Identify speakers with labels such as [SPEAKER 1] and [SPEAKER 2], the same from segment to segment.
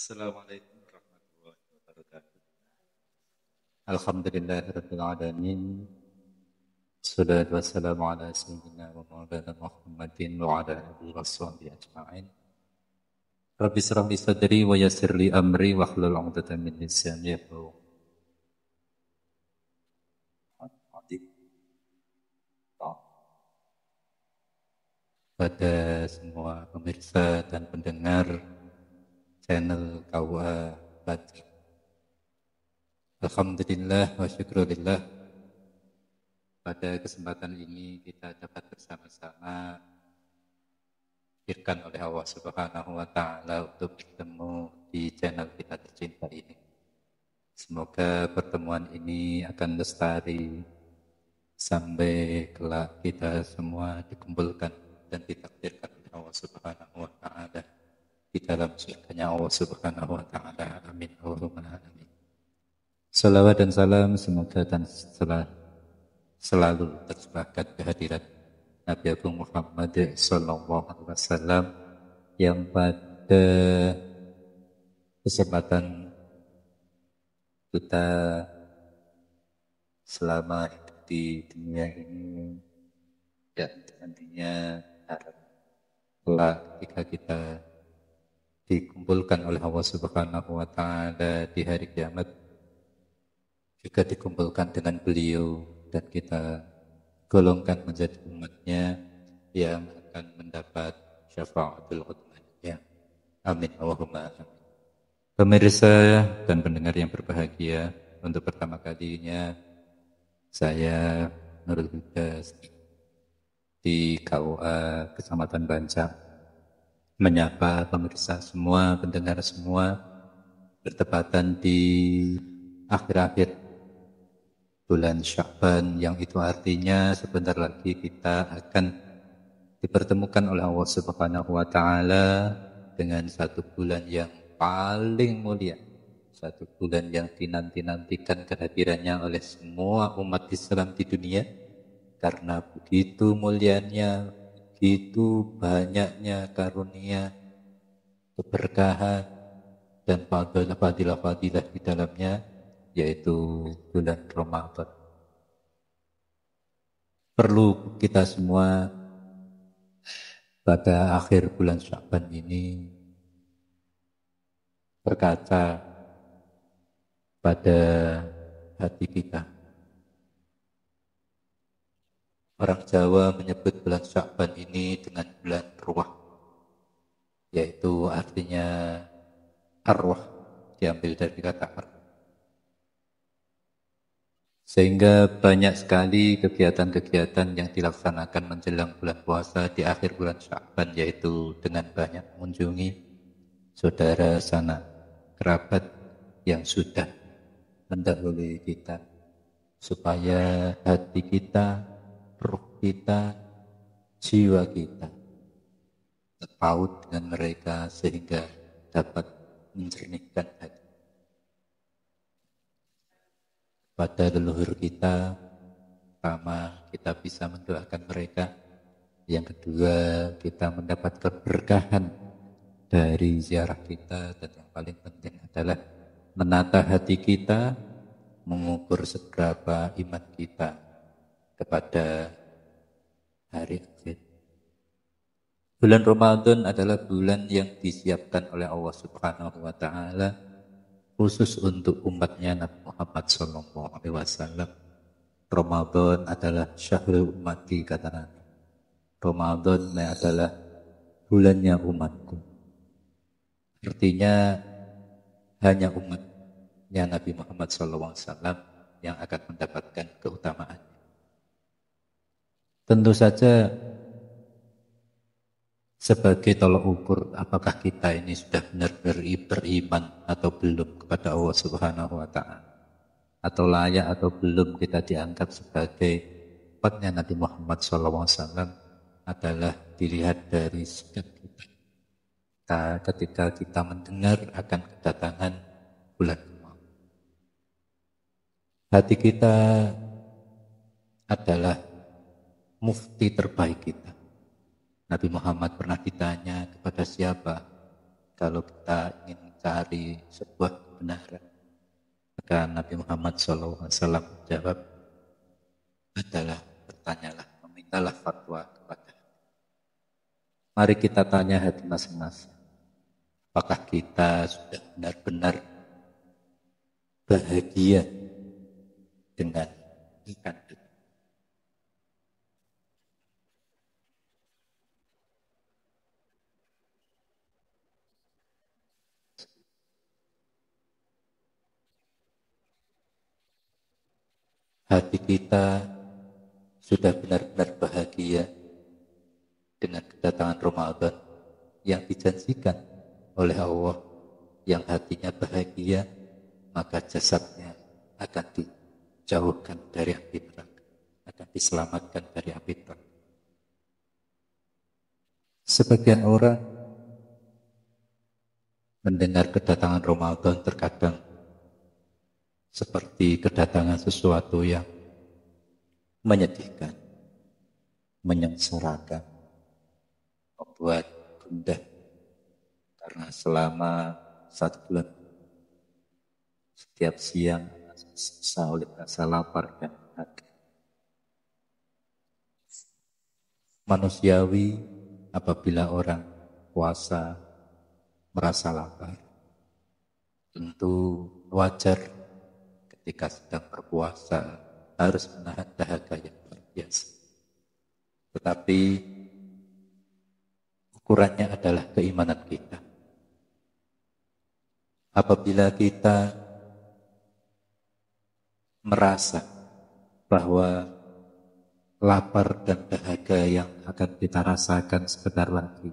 [SPEAKER 1] Assalamualaikum warahmatullahi wabarakatuh. Alhamdulillahirabbil alamin. Wassalatu wassalamu ala sayyidina wa maulana Muhammadin wa ala alihi washabbihi ajma'in. Rabbi shrah li sadri wa yassir li amri wahlul 'uqdatam min lisani yafqahu qawli. Pada semua pemirsa dan pendengar channel KUA Badr. Alhamdulillah wa syukurillah, pada kesempatan ini kita dapat bersama-sama diberikan oleh Allah Subhanahu wa Ta'ala untuk bertemu di channel kita tercinta ini. Semoga pertemuan ini akan lestari sampai kelak kita semua dikumpulkan dan ditakdirkan oleh Allah Subhanahu wa Ta'ala di dalam surganya Allah Subhanahu wa Ta'ala. Amin Allahumma amin. Salawat dan salam semoga dan selalu tercurahkan kehadirat Nabi Agung Muhammad sallallahu alaihi wasallam yang pada kesempatan kita selama hidup di dunia ini dan nantinya kelak ketika kita dikumpulkan oleh Allah Subhanahu wa Ta'ala di hari kiamat juga dikumpulkan dengan beliau dan kita golongkan menjadi umatnya yang akan mendapat syafaatul udzmanya. Amin Allahumma amin. Pemirsa dan pendengar yang berbahagia, untuk pertama kalinya saya Nurul Huda di KUA Kecamatan Banjar menyapa pemirsa semua, pendengar semua, bertepatan di akhir-akhir bulan Sya'ban, yang itu artinya sebentar lagi kita akan dipertemukan oleh Allah Subhanahu wa Ta'ala dengan satu bulan yang paling mulia, satu bulan yang dinanti-nantikan kehadirannya oleh semua umat Islam di dunia, karena begitu mulianya, begitu banyaknya karunia, keberkahan dan fadilah-fadilah di dalamnya, yaitu bulan Ramadan. Perlu kita semua pada akhir bulan Sya'ban ini berkaca pada hati kita. Orang Jawa menyebut bulan Sya'ban ini dengan bulan ruah, yaitu artinya arwah, diambil dari kata arwah. Sehingga banyak sekali kegiatan-kegiatan yang dilaksanakan menjelang bulan puasa di akhir bulan Sya'ban, yaitu dengan banyak mengunjungi saudara sanak kerabat yang sudah mendahului kita, supaya hati kita, ruh kita, jiwa kita terpaut dengan mereka sehingga dapat menjernihkan hati. Pada leluhur kita, pertama kita bisa mendoakan mereka, yang kedua kita mendapat keberkahan dari ziarah kita, dan yang paling penting adalah menata hati kita, mengukur seberapa iman kita kepada hari akhir. Bulan Ramadan adalah bulan yang disiapkan oleh Allah Subhanahu wa Ta'ala khusus untuk umatnya Nabi Muhammad sallallahu alaihi wasallam. Ramadan adalah syahrul ummati, kata Nabi. Ramadan adalah bulannya umatku. Artinya hanya umatnya Nabi Muhammad sallallahu alaihi wasallam yang akan mendapatkan keutamaan. Tentu saja sebagai tolak ukur apakah kita ini sudah benar-benar beriman atau belum kepada Allah Subhanahu wa Ta'ala, atau layak atau belum kita dianggap sebagai umatnya Nabi Muhammad SAW, adalah dilihat dari sikap kita ketika kita mendengar akan kedatangan bulan Ramadan. Hati kita adalah mufti terbaik kita. Nabi Muhammad pernah ditanya, kepada siapa kalau kita ingin mencari sebuah kebenaran. Maka Nabi Muhammad SAW menjawab adalah bertanyalah, memintalah fatwa kepada. Mari kita tanya hati masing-masing. Apakah kita sudah benar-benar bahagia dengan ikan itu? Hati kita sudah benar-benar bahagia dengan kedatangan Ramadan yang dijanjikan oleh Allah. Yang hatinya bahagia, maka jasadnya akan dijauhkan dari api neraka, akan diselamatkan dari api neraka. Sebagian orang mendengar kedatangan Ramadan terkadang seperti kedatangan sesuatu yang menyedihkan, menyengsarakan, membuat gundah, karena selama 1 bulan setiap siang susah oleh rasa lapar dan dahaga. Manusiawi apabila orang puasa merasa lapar, tentu wajar ketika sedang berpuasa harus menahan dahaga yang luar biasa. Tetapi ukurannya adalah keimanan kita. Apabila kita merasa bahwa lapar dan dahaga yang akan kita rasakan sebentar lagi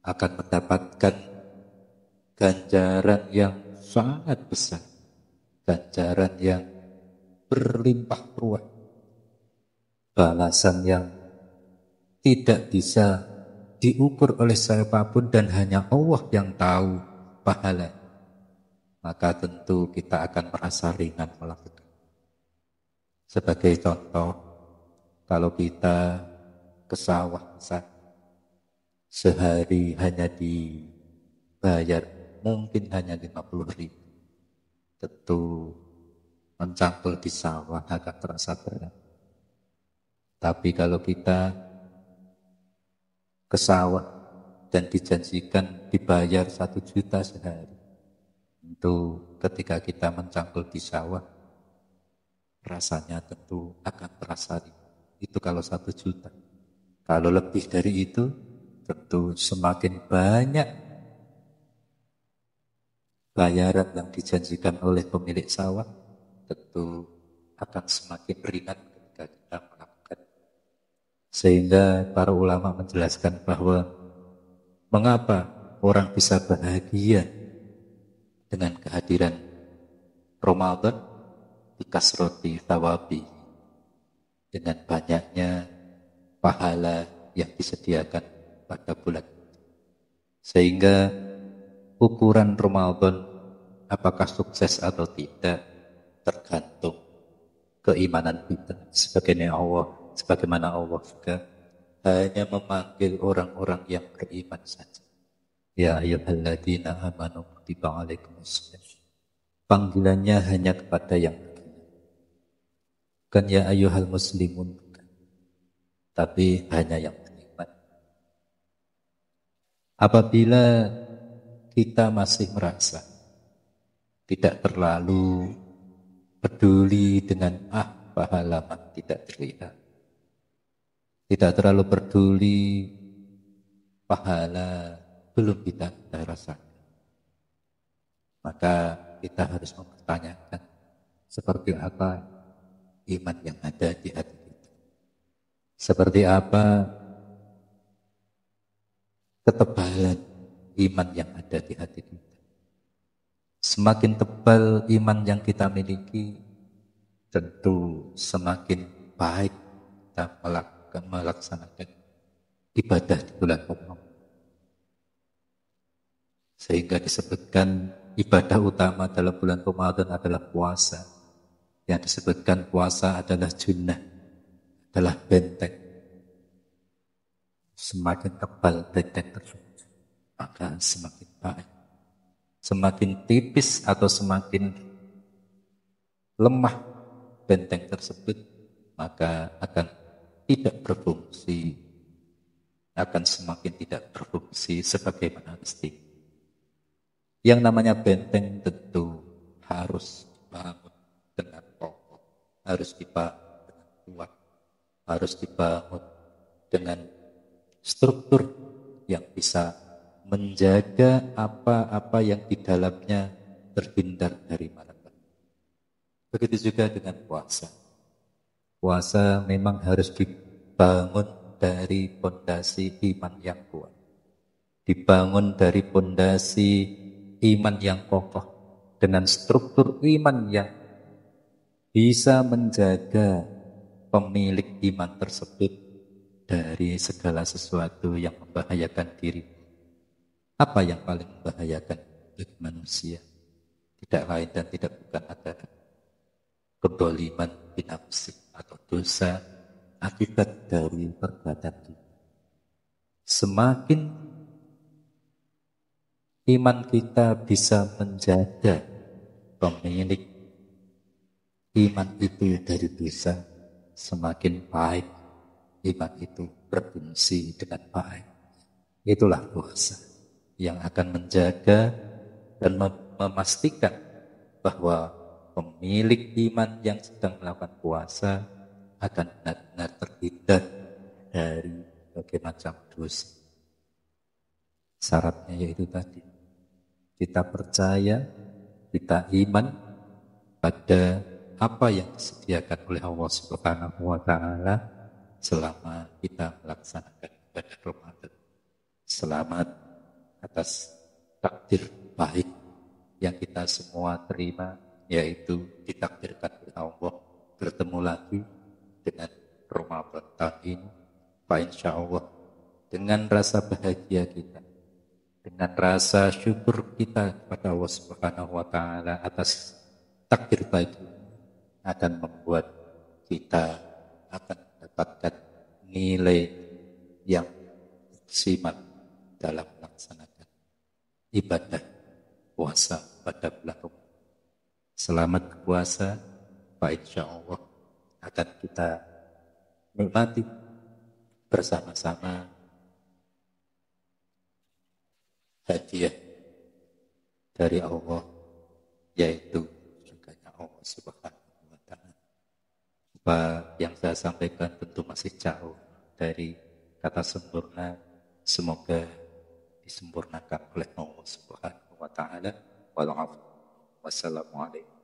[SPEAKER 1] akan mendapatkan ganjaran yang sangat besar, ganjaran yang berlimpah ruah, balasan yang tidak bisa diukur oleh siapapun dan hanya Allah yang tahu pahala, maka tentu kita akan merasa ringan melakukan. Sebagai contoh, kalau kita ke sawah sehari hanya dibayar mungkin hanya 50.000, tentu mencangkul di sawah akan terasa berat. Tapi kalau kita ke sawah dan dijanjikan dibayar 1 juta sehari, tentu ketika kita mencangkul di sawah rasanya tentu akan terasa ringan. Itu kalau 1 juta. Kalau lebih dari itu, tentu semakin banyak bayaran yang dijanjikan oleh pemilik sawah, tentu akan semakin ringan ketika kita melakukan. Sehingga para ulama menjelaskan bahwa mengapa orang bisa bahagia dengan kehadiran Ramadan, bikasroti thawabi, dengan banyaknya pahala yang disediakan pada bulan. Sehingga ukuran Ramadan apakah sukses atau tidak tergantung keimanan kita. Sebagaimana Allah juga hanya memanggil orang-orang yang beriman saja. Ya ayyuhalladzina amanu kutiba alaikumusshiyam. Panggilannya hanya kepada yang beriman. Bukan ya ayyuhal muslimun, bukan. Tapi hanya yang beriman. Apabila kita masih merasa tidak terlalu peduli dengan pahala tidak terlihat, tidak terlalu peduli pahala belum kita rasakan, maka kita harus mempertanyakan seperti apa iman yang ada di hati kita, seperti apa ketebalan iman yang ada di hati kita. Semakin tebal iman yang kita miliki, tentu semakin baik kita melaksanakan ibadah di bulan Ramadan. Sehingga disebutkan ibadah utama dalam bulan Ramadan adalah puasa. Yang disebutkan puasa adalah junnah, adalah benteng. Semakin tebal benteng tersebut, maka semakin baik. Semakin tipis atau semakin lemah benteng tersebut, maka akan tidak berfungsi, akan semakin tidak berfungsi sebagaimana mestinya. Yang namanya benteng tentu harus dibangun dengan kokoh, harus dibangun dengan kuat, harus dibangun dengan struktur yang bisa menjaga apa-apa yang di dalamnya terhindar dari malapetaka. Begitu juga dengan puasa. Puasa memang harus dibangun dari pondasi iman yang kuat, dibangun dari pondasi iman yang kokoh, dengan struktur iman yang bisa menjaga pemilik iman tersebut dari segala sesuatu yang membahayakan diri. Apa yang paling membahayakan bagi manusia? Tidak lain dan tidak bukan adalah kedoliman binafsi atau dosa akibat dari perbuatan kita. Semakin iman kita bisa menjaga pemilik iman itu dari dosa, semakin baik iman itu berfungsi dengan baik. Itulah puasa yang akan menjaga dan memastikan bahwa pemilik iman yang sedang melakukan puasa akan benar-benar terhindar dari berbagai macam dosa. Syaratnya yaitu tadi, kita percaya, kita iman pada apa yang disediakan oleh Allah Subhanahu wa taala selama kita melaksanakan ibadah Ramadan. Selamat atas takdir baik yang kita semua terima, yaitu ditakdirkan oleh Allah bertemu lagi dengan Ramadan tahun ini. Pak, insya Allah dengan rasa bahagia kita, dengan rasa syukur kita kepada Allah Subhanahu wa taala atas takdir baik akan membuat kita akan mendapatkan nilai yang maksimal dalam melaksanakan ibadah puasa pada bulan Ramadan. Selamat berpuasa, Pak, insya Allah akan kita nikmati bersama-sama hadiah dari Allah, yaitu surganya Allah Subhanahu wa taala. Apa yang saya sampaikan tentu masih jauh dari kata sempurna. Semoga disempurnakan oleh Allah Subhanahu wa taala. Wassalamualaikum